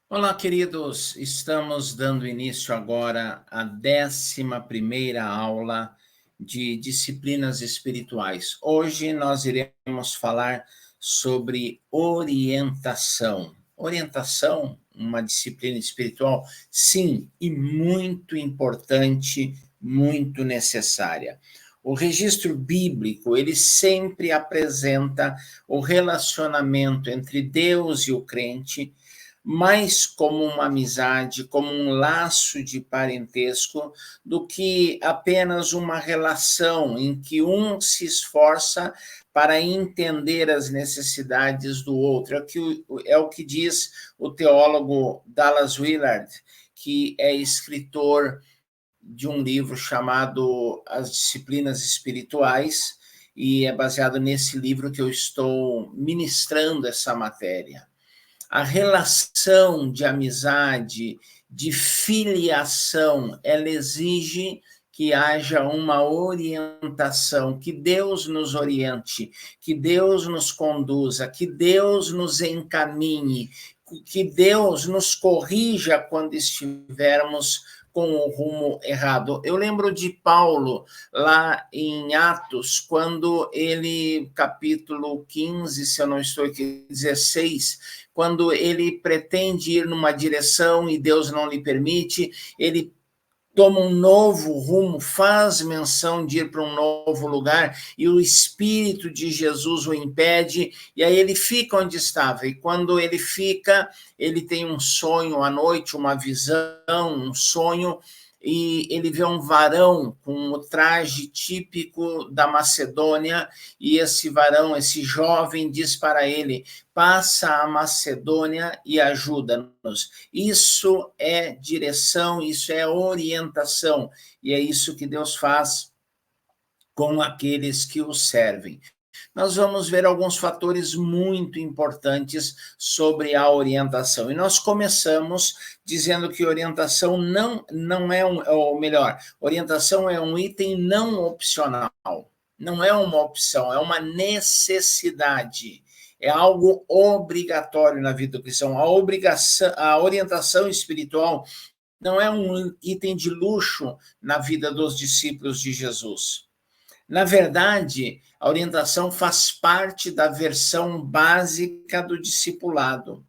Olá, queridos. Estamos dando início agora à 11ª aula de disciplinas espirituais. Hoje nós iremos falar sobre orientação. Orientação, uma disciplina espiritual, sim, e muito importante, muito necessária. O registro bíblico, ele sempre apresenta o relacionamento entre Deus e o crente, mais como uma amizade, como um laço de parentesco, do que apenas uma relação em que um se esforça para entender as necessidades do outro. É o que diz o teólogo Dallas Willard, que é escritor de um livro chamado As Disciplinas Espirituais, e é baseado nesse livro que eu estou ministrando essa matéria. A relação de amizade, de filiação, ela exige que haja uma orientação, que Deus nos oriente, que Deus nos conduza, que Deus nos encaminhe, que Deus nos corrija quando estivermos com o rumo errado. Eu lembro de Paulo, lá em Atos, quando ele, capítulo 15, se eu não estou aqui, 16, quando ele pretende ir numa direção e Deus não lhe permite, ele toma um novo rumo, faz menção de ir para um novo lugar, e o Espírito de Jesus o impede, e aí ele fica onde estava, e quando ele fica, ele tem um sonho à noite, uma visão, um sonho, e ele vê um varão com o traje típico da Macedônia, e esse varão, esse jovem, diz para ele: passa a Macedônia e ajuda-nos. Isso é direção, isso é orientação, e é isso que Deus faz com aqueles que o servem. Nós vamos ver alguns fatores muito importantes sobre a orientação. E nós começamos dizendo que orientação não é ou melhor, orientação é um item não opcional. Não é uma opção, é uma necessidade. É algo obrigatório na vida do cristão. A orientação espiritual não é um item de luxo na vida dos discípulos de Jesus. Na verdade, a orientação faz parte da versão básica do discipulado.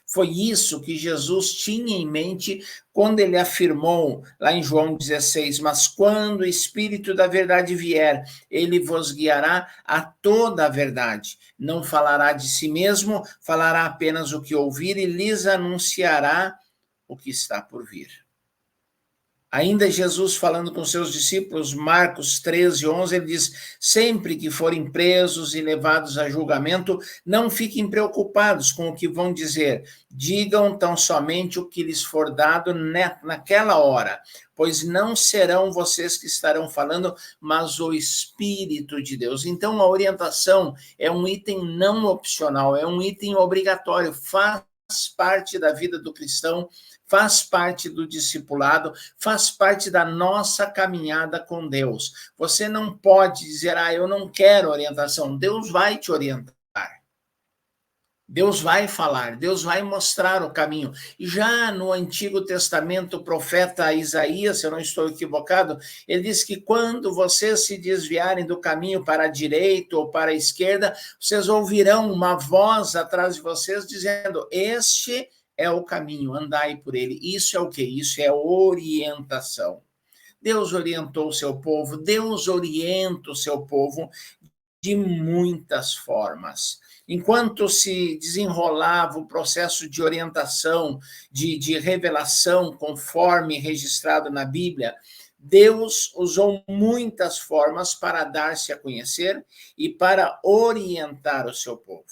Foi isso que Jesus tinha em mente quando ele afirmou, lá em João 16, mas quando o Espírito da verdade vier, ele vos guiará a toda a verdade. Não falará de si mesmo, falará apenas o que ouvir e lhes anunciará o que está por vir. Ainda Jesus falando com seus discípulos, Marcos 13, 11, ele diz: sempre que forem presos e levados a julgamento, não fiquem preocupados com o que vão dizer, digam tão somente o que lhes for dado naquela hora, pois não serão vocês que estarão falando, mas o Espírito de Deus. Então a orientação é um item não opcional, é um item obrigatório, faz parte da vida do cristão, faz parte do discipulado, faz parte da nossa caminhada com Deus. Você não pode dizer, eu não quero orientação. Deus vai te orientar. Deus vai falar, Deus vai mostrar o caminho. E já no Antigo Testamento, o profeta Isaías, se eu não estou equivocado, ele diz que quando vocês se desviarem do caminho para a direita ou para a esquerda, vocês ouvirão uma voz atrás de vocês dizendo: este é o caminho, andai por ele. Isso é o quê? Isso é orientação. Deus orientou o seu povo, Deus orienta o seu povo de muitas formas. Enquanto se desenrolava o processo de orientação, de revelação, conforme registrado na Bíblia, Deus usou muitas formas para dar-se a conhecer e para orientar o seu povo.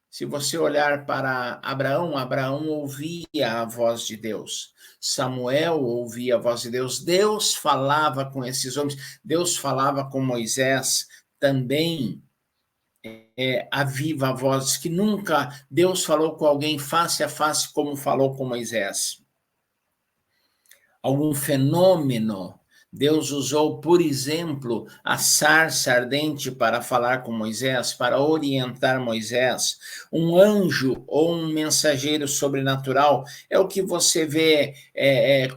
Se você olhar para Abraão, Abraão ouvia a voz de Deus. Samuel ouvia a voz de Deus. Deus falava com esses homens. Deus falava com Moisés também. A viva voz, que nunca Deus falou com alguém face a face como falou com Moisés. Algum fenômeno Deus usou, por exemplo, a sarça ardente para falar com Moisés, para orientar Moisés. Um anjo ou um mensageiro sobrenatural é o que você vê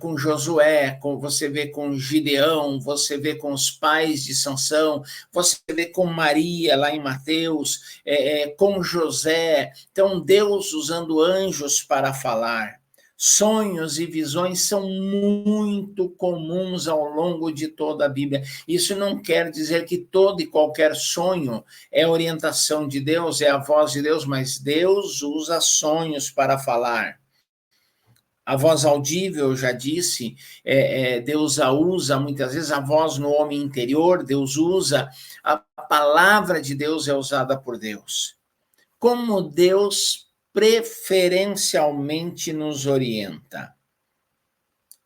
com Josué, você vê com Gideão, você vê com os pais de Sansão, você vê com Maria, lá em Mateus, com José. Então, Deus usando anjos para falar. Sonhos e visões são muito comuns ao longo de toda a Bíblia. Isso não quer dizer que todo e qualquer sonho é orientação de Deus, é a voz de Deus, mas Deus usa sonhos para falar. A voz audível, eu já disse, Deus a usa muitas vezes, a voz no homem interior, Deus usa, a palavra de Deus é usada por Deus. Como Deus preferencialmente nos orienta.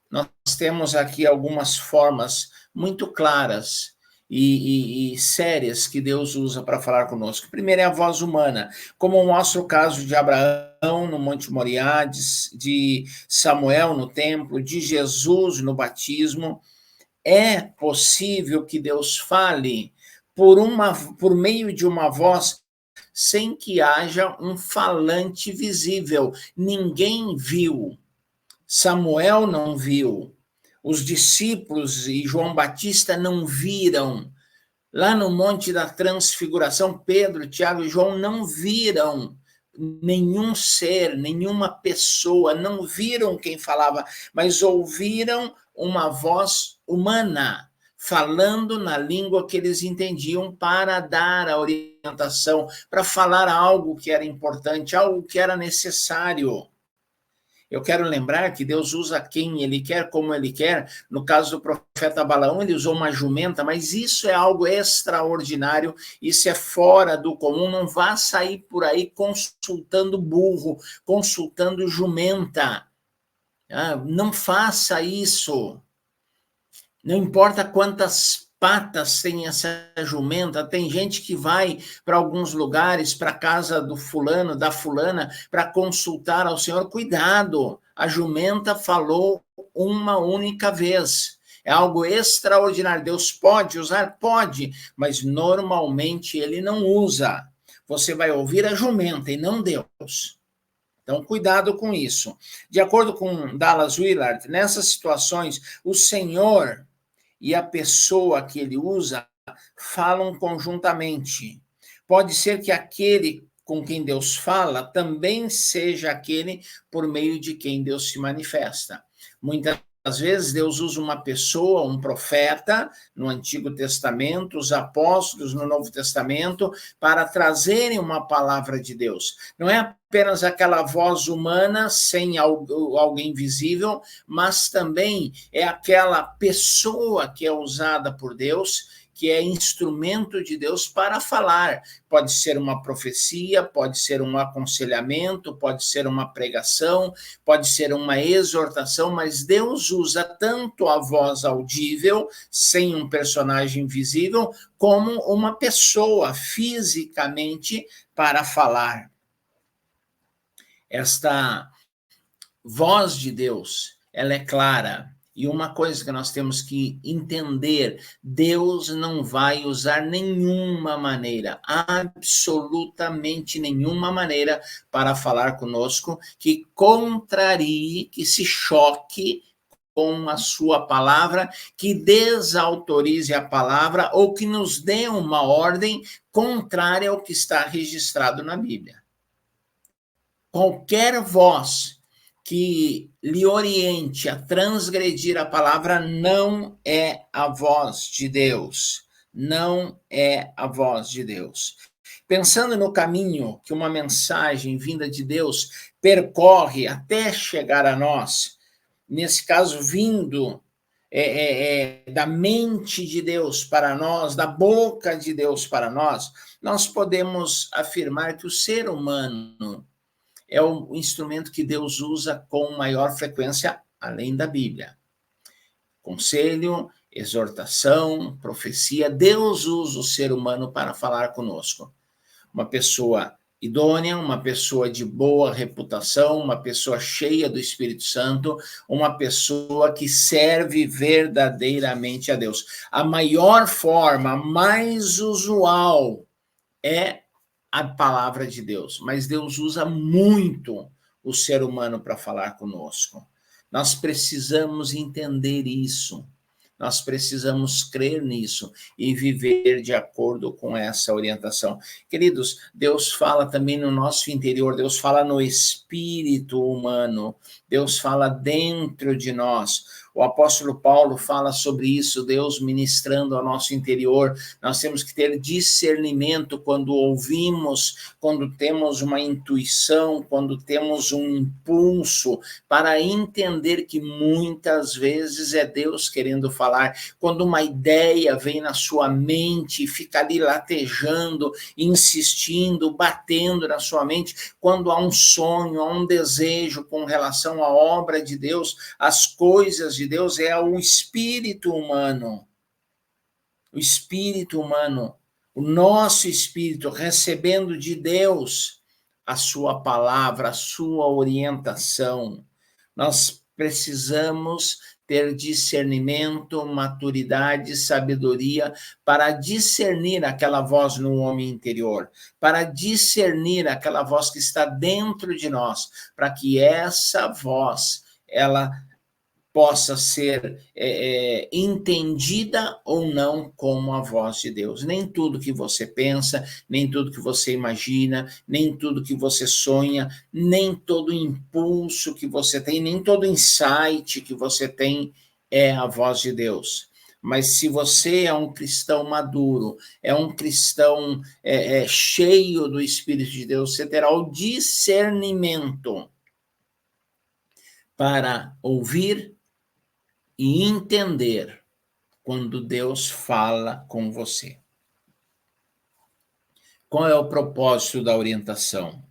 Nós temos aqui algumas formas muito claras e sérias que Deus usa para falar conosco. Primeiro é a voz humana, como mostra o caso de Abraão no Monte Moriá, de Samuel no templo, de Jesus no batismo. É possível que Deus fale por meio de uma voz sem que haja um falante visível. Ninguém viu. Samuel não viu. Os discípulos e João Batista não viram. Lá no Monte da Transfiguração, Pedro, Tiago e João não viram nenhum ser, nenhuma pessoa, não viram quem falava, mas ouviram uma voz humana falando na língua que eles entendiam para dar a orientação, para falar algo que era importante, algo que era necessário. Eu quero lembrar que Deus usa quem Ele quer, como Ele quer. No caso do profeta Balaão, ele usou uma jumenta, mas isso é algo extraordinário, isso é fora do comum. Não vá sair por aí consultando burro, consultando jumenta. Não faça isso. Não importa quantas patas tem essa jumenta, tem gente que vai para alguns lugares, para a casa do fulano, da fulana, para consultar ao Senhor. Cuidado, a jumenta falou uma única vez. É algo extraordinário. Deus pode usar? Pode, mas normalmente ele não usa. Você vai ouvir a jumenta e não Deus. Então, cuidado com isso. De acordo com Dallas Willard, nessas situações, o Senhor e a pessoa que ele usa falam conjuntamente. Pode ser que aquele com quem Deus fala também seja aquele por meio de quem Deus se manifesta. Muitas vezes Deus usa uma pessoa, um profeta, no Antigo Testamento, os apóstolos no Novo Testamento, para trazerem uma palavra de Deus. Não é apenas aquela voz humana sem alguém visível, mas também é aquela pessoa que é usada por Deus, que é instrumento de Deus para falar. Pode ser uma profecia, pode ser um aconselhamento, pode ser uma pregação, pode ser uma exortação, mas Deus usa tanto a voz audível, sem um personagem visível, como uma pessoa fisicamente para falar. Esta voz de Deus, ela é clara. E uma coisa que nós temos que entender, Deus não vai usar nenhuma maneira, absolutamente nenhuma maneira para falar conosco que contrarie, que se choque com a sua palavra, que desautorize a palavra ou que nos dê uma ordem contrária ao que está registrado na Bíblia. Qualquer voz que lhe oriente a transgredir a palavra não é a voz de Deus. Não é a voz de Deus. Pensando no caminho que uma mensagem vinda de Deus percorre até chegar a nós, nesse caso, vindo da mente de Deus para nós, da boca de Deus para nós podemos afirmar que o ser humano é o instrumento que Deus usa com maior frequência, além da Bíblia. Conselho, exortação, profecia, Deus usa o ser humano para falar conosco. Uma pessoa idônea, uma pessoa de boa reputação, uma pessoa cheia do Espírito Santo, uma pessoa que serve verdadeiramente a Deus. A maior forma, a mais usual, é a palavra de Deus, mas Deus usa muito o ser humano para falar conosco. Nós precisamos entender isso. Nós precisamos crer nisso e viver de acordo com essa orientação. Queridos, Deus fala também no nosso interior, Deus fala no espírito humano, Deus fala dentro de nós. O apóstolo Paulo fala sobre isso, Deus ministrando ao nosso interior. Nós temos que ter discernimento quando ouvimos, quando temos uma intuição, quando temos um impulso, para entender que muitas vezes é Deus querendo falar. Quando uma ideia vem na sua mente e fica ali latejando, insistindo, batendo na sua mente, quando há um sonho, há um desejo com relação à obra de Deus, às coisas de Deus, é o espírito humano. O espírito humano, o nosso espírito recebendo de Deus a sua palavra, a sua orientação. Nós precisamos ter discernimento, maturidade, sabedoria para discernir aquela voz no homem interior, para discernir aquela voz que está dentro de nós, para que essa voz, ela possa ser entendida ou não como a voz de Deus. Nem tudo que você pensa, nem tudo que você imagina, nem tudo que você sonha, nem todo impulso que você tem, nem todo insight que você tem é a voz de Deus. Mas se você é um cristão maduro, é um cristão cheio do Espírito de Deus, você terá o discernimento para ouvir e entender quando Deus fala com você. Qual é o propósito da orientação?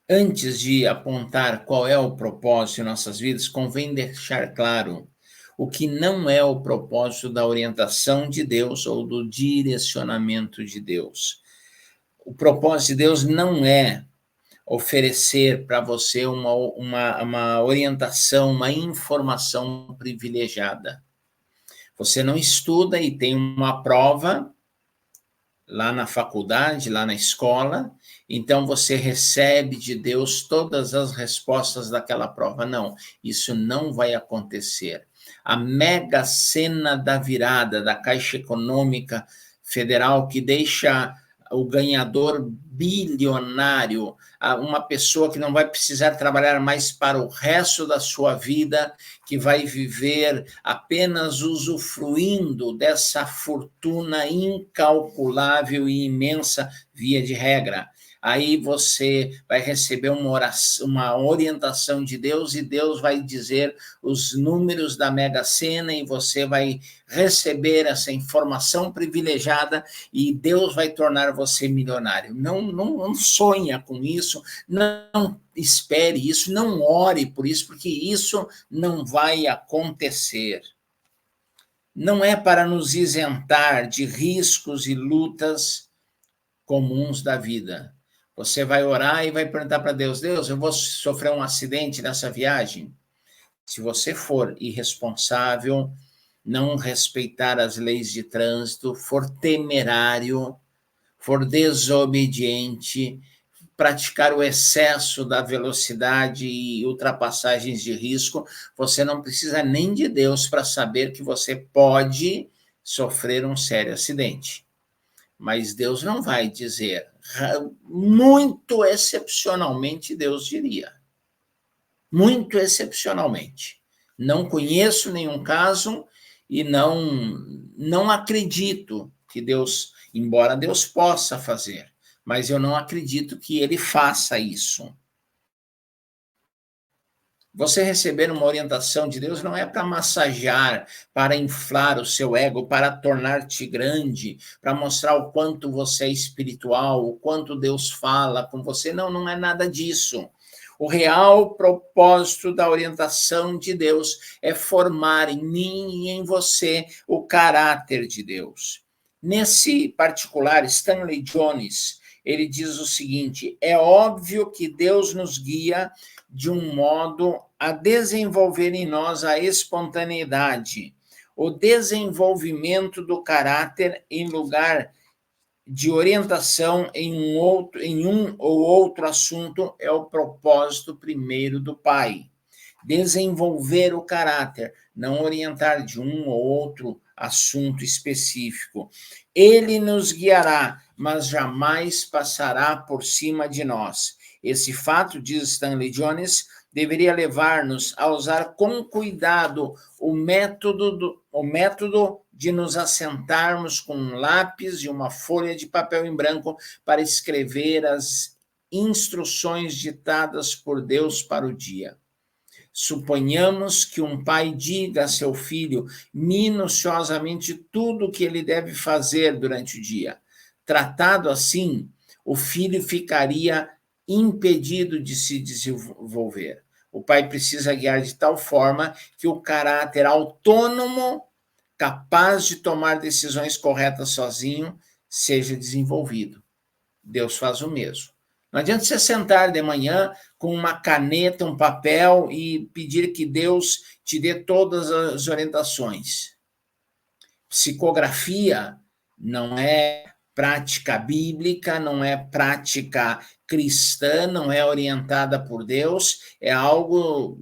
Antes de apontar qual é o propósito em nossas vidas, convém deixar claro o que não é o propósito da orientação de Deus ou do direcionamento de Deus. O propósito de Deus não é oferecer para você uma orientação, uma informação privilegiada. Você não estuda e tem uma prova lá na faculdade, lá na escola, então você recebe de Deus todas as respostas daquela prova. Não, isso não vai acontecer. A mega sena da virada da Caixa Econômica Federal, que deixa o ganhador bilionário, uma pessoa que não vai precisar trabalhar mais para o resto da sua vida, que vai viver apenas usufruindo dessa fortuna incalculável e imensa, via de regra. Aí você vai receber uma orientação de Deus e Deus vai dizer os números da Mega Sena e você vai receber essa informação privilegiada e Deus vai tornar você milionário. Não sonha com isso, não espere isso, não ore por isso, porque isso não vai acontecer. Não é para nos isentar de riscos e lutas comuns da vida. Você vai orar e vai perguntar para Deus, Deus, eu vou sofrer um acidente nessa viagem? Se você for irresponsável, não respeitar as leis de trânsito, for temerário, for desobediente, praticar o excesso da velocidade e ultrapassagens de risco, você não precisa nem de Deus para saber que você pode sofrer um sério acidente. Mas Deus não vai dizer, muito excepcionalmente, Deus diria. Muito excepcionalmente. Não conheço nenhum caso e não acredito que Deus, embora Deus possa fazer, mas eu não acredito que ele faça isso. Você receber uma orientação de Deus não é para massagear, para inflar o seu ego, para tornar-te grande, para mostrar o quanto você é espiritual, o quanto Deus fala com você. Não é nada disso. O real propósito da orientação de Deus é formar em mim e em você o caráter de Deus. Nesse particular, Stanley Jones, ele diz o seguinte: é óbvio que Deus nos guia de um modo a desenvolver em nós a espontaneidade, o desenvolvimento do caráter em lugar de orientação em um ou outro assunto é o propósito primeiro do Pai. Desenvolver o caráter, não orientar de um ou outro assunto específico. Ele nos guiará, mas jamais passará por cima de nós. Esse fato, diz Stanley Jones, deveria levar-nos a usar com cuidado o método de nos assentarmos com um lápis e uma folha de papel em branco para escrever as instruções ditadas por Deus para o dia. Suponhamos que um pai diga a seu filho minuciosamente tudo o que ele deve fazer durante o dia. Tratado assim, o filho ficaria impedido de se desenvolver. O pai precisa guiar de tal forma que o caráter autônomo, capaz de tomar decisões corretas sozinho, seja desenvolvido. Deus faz o mesmo. Não adianta você sentar de manhã com uma caneta, um papel e pedir que Deus te dê todas as orientações. Psicografia não é prática bíblica, não é prática cristã, não é orientada por Deus, é algo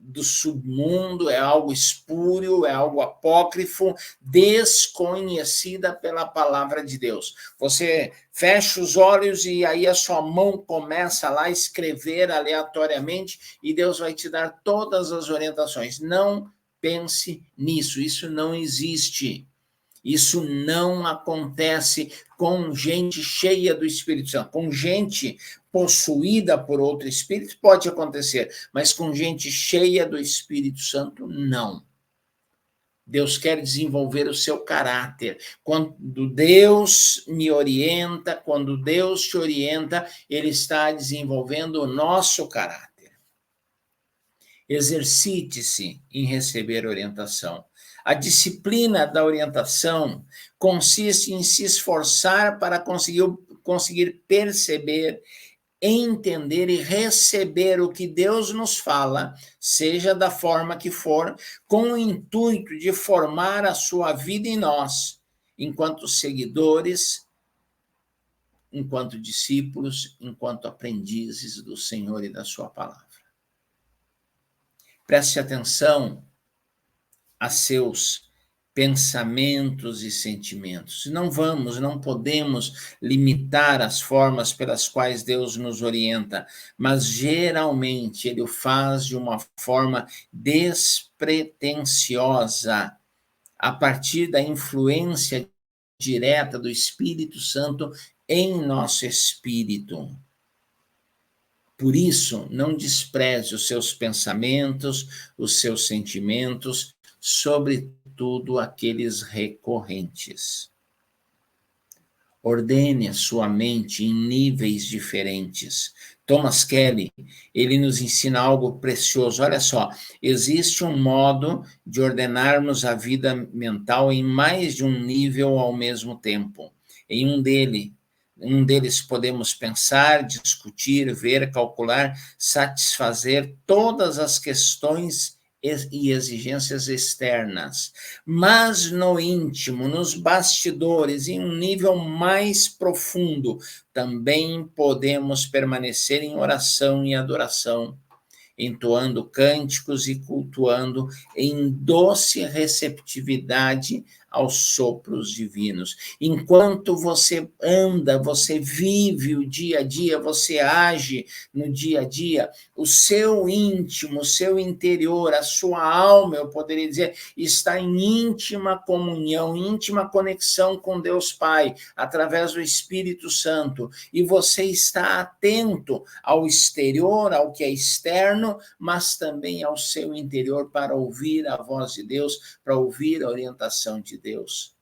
do submundo, é algo espúrio, é algo apócrifo, desconhecida pela palavra de Deus. Você fecha os olhos e aí a sua mão começa lá a escrever aleatoriamente e Deus vai te dar todas as orientações. Não pense nisso, isso não existe. Isso não acontece com gente cheia do Espírito Santo. Com gente possuída por outro espírito pode acontecer, mas com gente cheia do Espírito Santo, não. Deus quer desenvolver o seu caráter. Quando Deus me orienta, quando Deus te orienta, Ele está desenvolvendo o nosso caráter. Exercite-se em receber orientação. A disciplina da orientação consiste em se esforçar para conseguir perceber, entender e receber o que Deus nos fala, seja da forma que for, com o intuito de formar a sua vida em nós, enquanto seguidores, enquanto discípulos, enquanto aprendizes do Senhor e da sua palavra. Preste atenção a seus pensamentos e sentimentos. Não podemos limitar as formas pelas quais Deus nos orienta, mas geralmente Ele o faz de uma forma despretensiosa, a partir da influência direta do Espírito Santo em nosso espírito. Por isso, não despreze os seus pensamentos, os seus sentimentos, sobretudo aqueles recorrentes. Ordene a sua mente em níveis diferentes. Thomas Kelly, ele nos ensina algo precioso. Olha só, existe um modo de ordenarmos a vida mental em mais de um nível ao mesmo tempo. Em um deles podemos pensar, discutir, ver, calcular, satisfazer todas as questões e exigências externas. Mas no íntimo, nos bastidores, em um nível mais profundo, também podemos permanecer em oração e adoração, entoando cânticos e cultuando em doce receptividade aos sopros divinos. Enquanto você anda, você vive o dia a dia, você age no dia a dia, o seu íntimo, o seu interior, a sua alma, eu poderia dizer, está em íntima comunhão, íntima conexão com Deus Pai, através do Espírito Santo, e você está atento ao exterior, ao que é externo, mas também ao seu interior para ouvir a voz de Deus, para ouvir a orientação de Deus.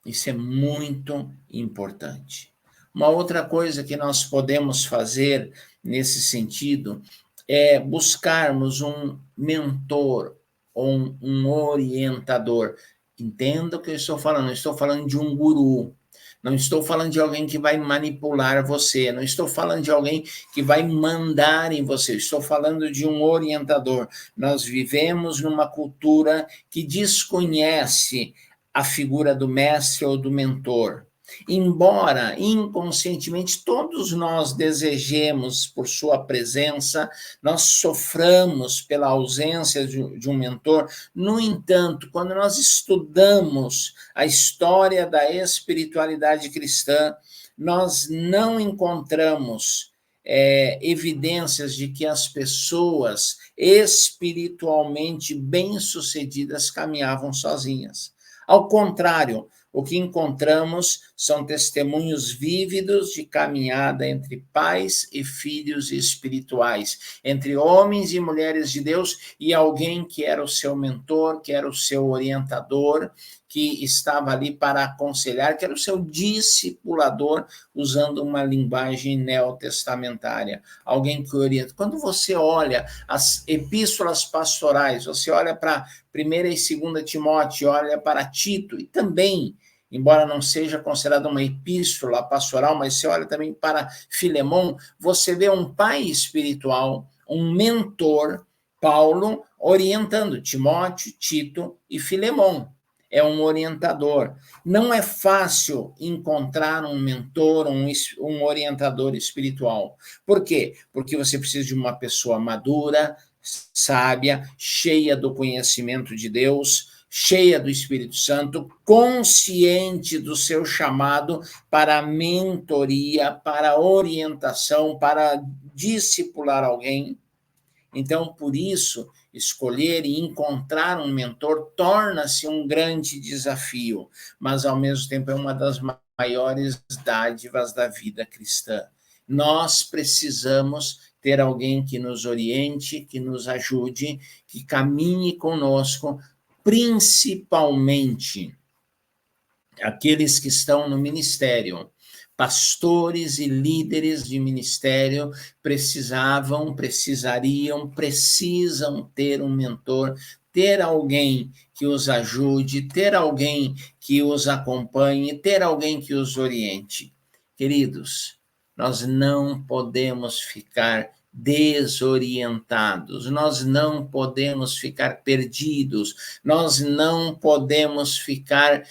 Isso é muito importante. Uma outra coisa que nós podemos fazer nesse sentido é buscarmos um mentor ou um orientador. Entenda o que eu estou falando de um guru. Não estou falando de alguém que vai manipular você, não estou falando de alguém que vai mandar em você, estou falando de um orientador. Nós vivemos numa cultura que desconhece a figura do mestre ou do mentor. Embora inconscientemente todos nós desejemos por sua presença, nós soframos pela ausência de um mentor. No entanto, quando nós estudamos a história da espiritualidade cristã, nós não encontramos evidências de que as pessoas espiritualmente bem-sucedidas caminhavam sozinhas. Ao contrário, o que encontramos são testemunhos vívidos de caminhada entre pais e filhos espirituais, entre homens e mulheres de Deus e alguém que era o seu mentor, que era o seu orientador, que estava ali para aconselhar, que era o seu discipulador, usando uma linguagem neotestamentária, alguém que orienta. Quando você olha as epístolas pastorais, você olha para 1ª e 2ª Timóteo, olha para Tito, e também, embora não seja considerada uma epístola pastoral, mas você olha também para Filemão, você vê um pai espiritual, um mentor, Paulo, orientando Timóteo, Tito e Filemão. É um orientador. Não é fácil encontrar um mentor, um orientador espiritual. Por quê? Porque você precisa de uma pessoa madura, sábia, cheia do conhecimento de Deus, cheia do Espírito Santo, consciente do seu chamado para a mentoria, para a orientação, para discipular alguém. Então, por isso, escolher e encontrar um mentor torna-se um grande desafio, mas ao mesmo tempo é uma das maiores dádivas da vida cristã. Nós precisamos ter alguém que nos oriente, que nos ajude, que caminhe conosco, principalmente aqueles que estão no ministério. Pastores e líderes de ministério precisam ter um mentor, ter alguém que os ajude, ter alguém que os acompanhe, ter alguém que os oriente. Queridos, nós não podemos ficar desorientados, nós não podemos ficar perdidos, nós não podemos ficar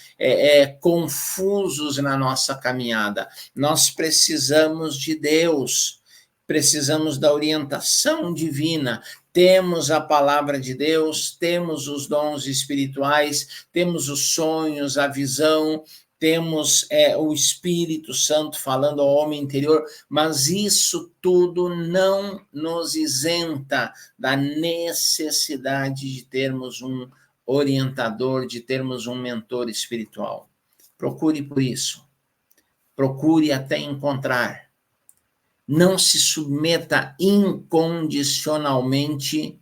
confusos na nossa caminhada. Nós precisamos de Deus, precisamos da orientação divina. Temos a palavra de Deus, temos os dons espirituais, temos os sonhos, a visão, temos o Espírito Santo falando ao homem interior, mas isso tudo não nos isenta da necessidade de termos um orientador, de termos um mentor espiritual. Procure por isso. Procure até encontrar. Não se submeta incondicionalmente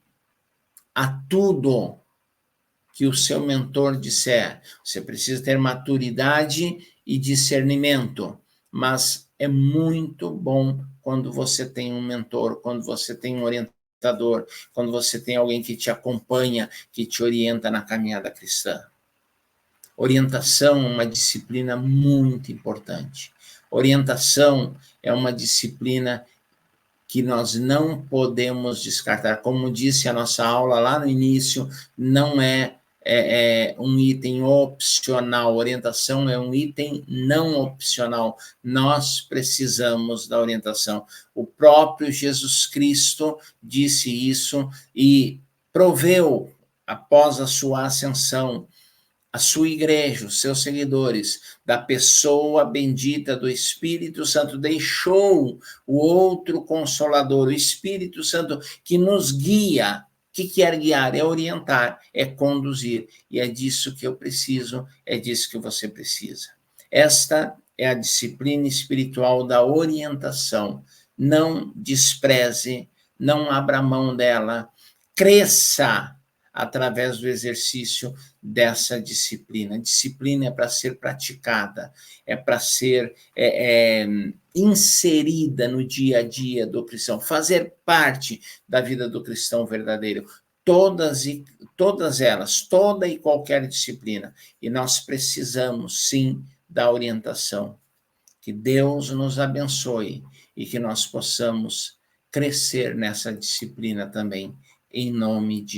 a tudo que o seu mentor disser. Você precisa ter maturidade e discernimento, mas é muito bom quando você tem um mentor, quando você tem um orientador, quando você tem alguém que te acompanha, que te orienta na caminhada cristã. Orientação é uma disciplina muito importante. Orientação é uma disciplina que nós não podemos descartar. Como disse a nossa aula lá no início, não é um item opcional. Orientação é um item não opcional. Nós precisamos da orientação. O próprio Jesus Cristo disse isso e proveu, após a sua ascensão, a sua igreja, os seus seguidores, da pessoa bendita do Espírito Santo, deixou o outro Consolador, o Espírito Santo, que nos guia. O que quer guiar? É orientar, é conduzir. E é disso que eu preciso, é disso que você precisa. Esta é a disciplina espiritual da orientação. Não despreze, não abra mão dela, cresça através do exercício dessa disciplina. Disciplina é para ser praticada, é para ser inserida no dia a dia do cristão, fazer parte da vida do cristão verdadeiro. Todas elas, toda e qualquer disciplina. E nós precisamos, sim, da orientação. Que Deus nos abençoe e que nós possamos crescer nessa disciplina também, em nome de